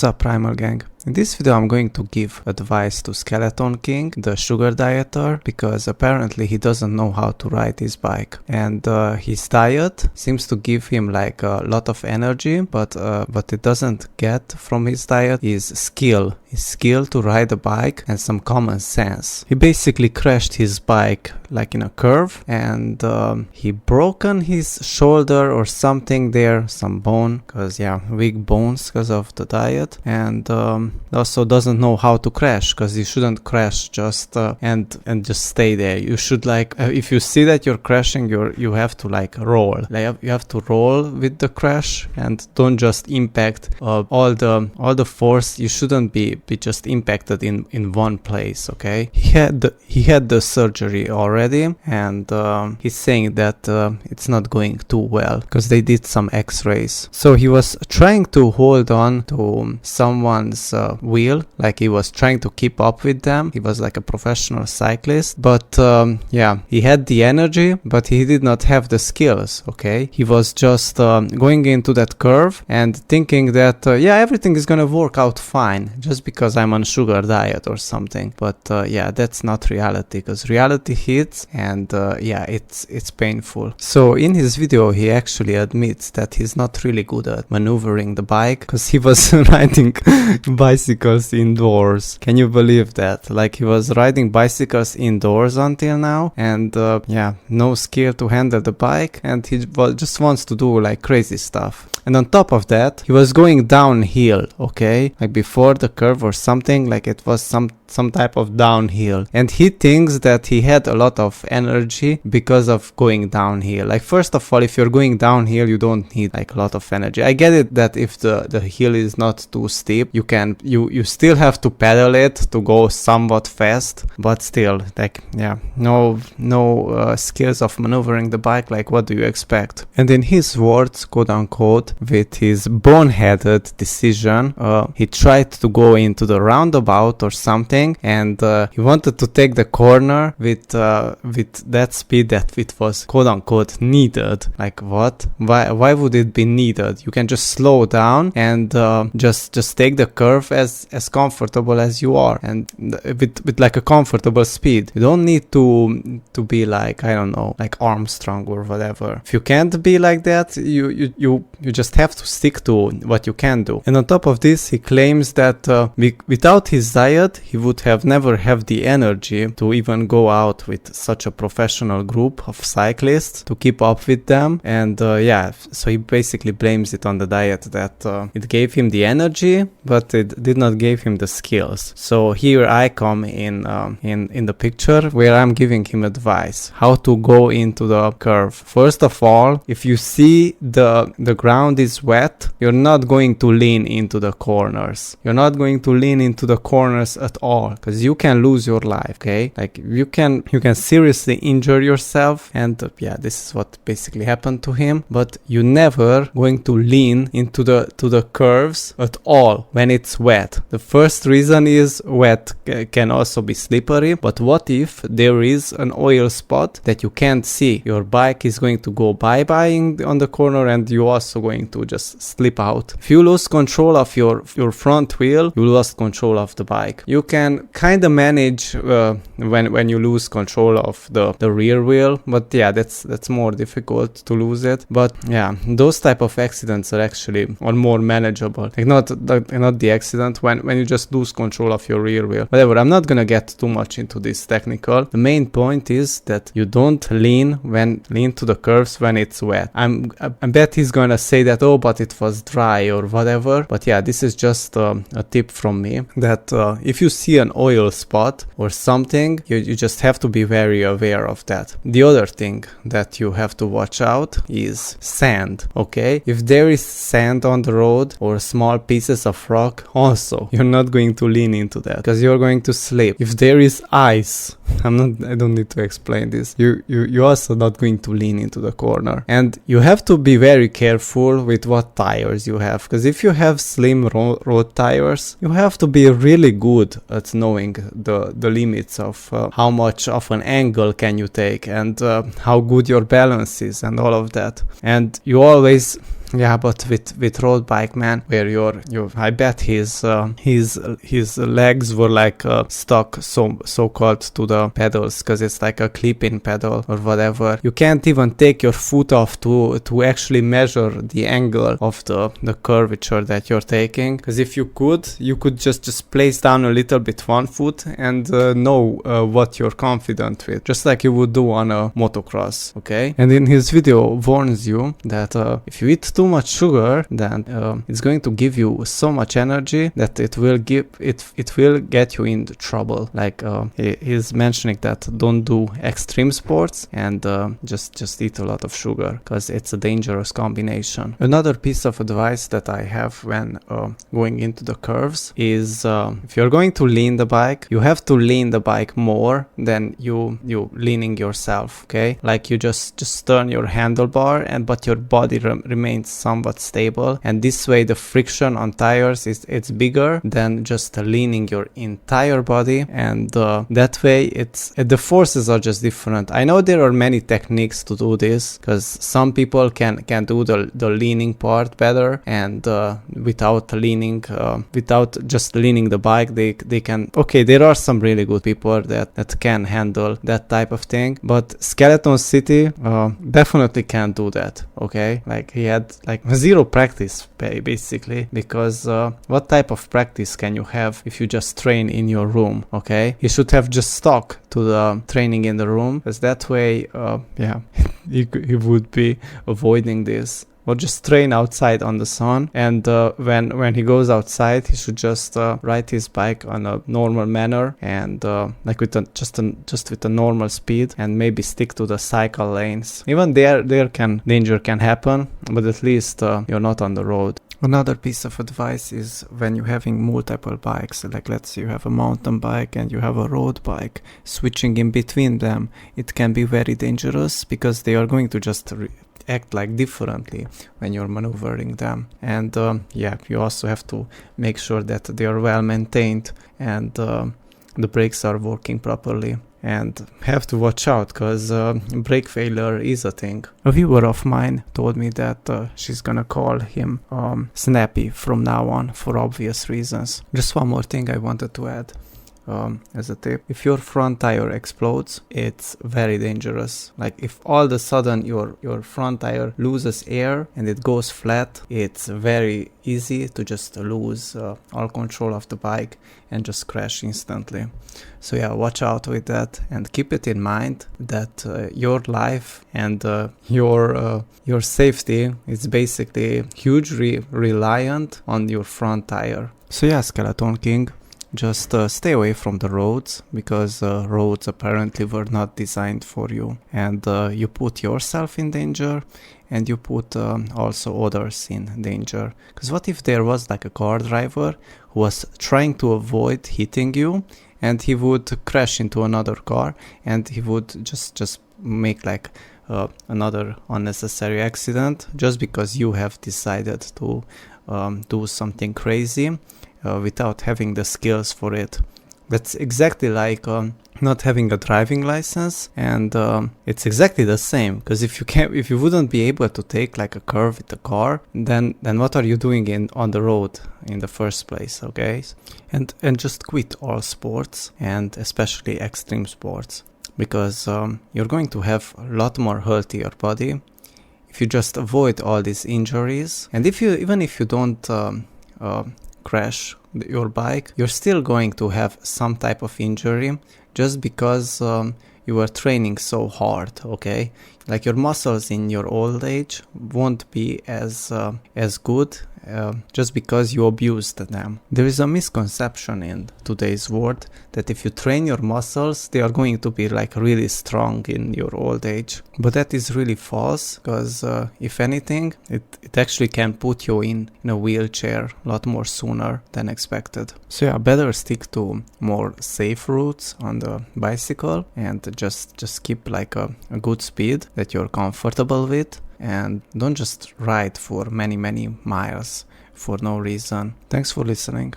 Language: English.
What's up, Primal Gang? In this video I'm going to give advice to Skeleton King, the sugar dieter, because apparently he doesn't know how to ride his bike. And his diet seems to give him like a lot of energy, but what it doesn't get from his diet is skill. His skill to ride a bike and some common sense. He basically crashed his bike like in a curve, and he broken his shoulder or something there, some bone, because weak bones because of the diet, and also doesn't know how to crash, because you shouldn't crash just and just stay there. You should like if you see that you're crashing, you have to like roll. Like you have to roll with the crash and don't just impact all the force. You shouldn't be just impacted in one place. Okay, he had the surgery already, and he's saying that it's not going too well because they did some x-rays. So he was trying to hold on to someone's wheel, like he was trying to keep up with them. He was like a professional cyclist, but he had the energy, but he did not have the skills. Okay, he was just going into that curve and thinking that everything is gonna work out fine just because I'm on sugar diet or something. But that's not reality, because reality hits, and it's painful. So in his video he actually admits that he's not really good at maneuvering the bike, because he was riding bicycles indoors. Can you believe that? Like he was riding bicycles indoors until now, and no skill to handle the bike, and he just wants to do like crazy stuff. And on top of that, he was going downhill, okay, like before the curve or something, like it was some type of downhill, and he thinks that he had a lot of energy because of going downhill. Like first of all, if you're going downhill, you don't need like a lot of energy. I get it that if the hill is not too steep, you still have to pedal it to go somewhat fast, but still, like no skills of maneuvering the bike. Like what do you expect? And in his words, quote unquote, with his boneheaded decision, he tried to go into the roundabout or something, and he wanted to take the corner with that speed that it was quote unquote needed. Like what? Why would it be needed? You can just slow down and just take the curve as comfortable as you are, and with like a comfortable speed. You don't need to be like, I don't know, like Armstrong or whatever. If you can't be like that, you just have to stick to what you can do. And on top of this, he claims that without his diet, he would have never have the energy to even go out with such a professional group of cyclists to keep up with them. And so he basically blames it on the diet, that it gave him the energy, but it did not give him the skills. So here I come in the picture, where I'm giving him advice how to go into the curve. First of all, if you see the ground is wet, you're not going to lean into the corners. You're not going to lean into the corners at all, because you can lose your life. Okay, like you can seriously injure yourself, and this is what basically happened to him. But you never going to lean into the curves at all when it's wet. The first reason is wet can also be slippery, but what if there is an oil spot that you can't see? Your bike is going to go bye-bye on the corner, and you're also going to just slip out. If you lose control of your front wheel, you lost control of the bike. You can kind of manage when you lose control of the rear wheel, but that's more difficult to lose it. But those type of accidents are more manageable. Like not the accident when you just lose control of your rear wheel. Whatever, I'm not gonna get too much into this technical. The main point is that you don't lean to the curves when it's wet. I bet he's gonna say that, oh, but it was dry or whatever. But this is just a tip from me, that if you see an oil spot or something, you just have to be very aware of that. The other thing that you have to watch out is sand. Okay, if there is sand on the road or small pieces of rock, also you're not going to lean into that, because you're going to slip. If there is ice, I don't need to explain this, you're also not going to lean into the corner. And you have to be very careful with what tires you have, because if you have slim road tires, you have to be really good at knowing the limits of how much of an angle can you take, and how good your balance is, and all of that. And you always Yeah, but with road bike, man, where your I bet his legs were like stuck so called to the pedals, because it's like a clip-in pedal or whatever. You can't even take your foot off to actually measure the angle of the curvature that you're taking, because if you could just place down a little bit one foot and know what you're confident with, just like you would do on a motocross. Okay, and in his video warns you that if you eat too much sugar, then it's going to give you so much energy that it will get you into trouble. Like he's mentioning that don't do extreme sports and just eat a lot of sugar, because it's a dangerous combination. Another piece of advice that I have when going into the curves is if you're going to lean the bike, you have to lean the bike more than you leaning yourself. Okay, like you just turn your handlebar but your body remains somewhat stable, and this way the friction on tires it's bigger than just leaning your entire body, and that way the forces are just different. I know there are many techniques to do this, because some people can do the leaning part better, and without just leaning the bike they can. Okay, there are some really good people that can handle that type of thing, but Skeleton City definitely can't do that. Okay, like he had like zero practice basically, because what type of practice can you have if you just train in your room? Okay, you should have just stuck to the training in the room, because that way he would be avoiding this. Or just train outside on the sun, and when he goes outside, he should just ride his bike on a normal manner, and like with a normal speed, and maybe stick to the cycle lanes. Even there danger can happen, but at least you're not on the road. Another piece of advice is when you're having multiple bikes, like let's say you have a mountain bike and you have a road bike, switching in between them, it can be very dangerous, because they are going to just act like differently when you're maneuvering them. And you also have to make sure that they are well maintained and the brakes are working properly, and have to watch out, because brake failure is a thing. A viewer of mine told me that she's gonna call him Snappy from now on, for obvious reasons. Just one more thing I wanted to add. As a tip, if your front tire explodes, it's very dangerous. Like if all of a sudden your front tire loses air and it goes flat, it's very easy to just lose all control of the bike and just crash instantly. So yeah, watch out with that, and keep it in mind that your life and your safety is basically hugely reliant on your front tire. So yeah, Skeleton King, just stay away from the roads, because roads apparently were not designed for you, and you put yourself in danger, and you put also others in danger. Because what if there was like a car driver who was trying to avoid hitting you, and he would crash into another car, and he would just make like another unnecessary accident, just because you have decided to do something crazy without having the skills for it. That's exactly like not having a driving license, and it's exactly the same, because if you wouldn't be able to take like a curve with the car, then what are you doing on the road in the first place? Okay, and just quit all sports, and especially extreme sports, because you're going to have a lot more healthier body if you just avoid all these injuries. And even if you don't crash your bike, you're still going to have some type of injury, just because you are training so hard. Okay, like your muscles in your old age won't be as good just because you abused them. There is a misconception in today's world that if you train your muscles, they are going to be like really strong in your old age. But that is really false, because if anything, it actually can put you in a wheelchair a lot more sooner than expected. So yeah, better stick to more safe routes on the bicycle, and just keep like a good speed that you're comfortable with, and don't just ride for many miles for no reason. Thanks for listening.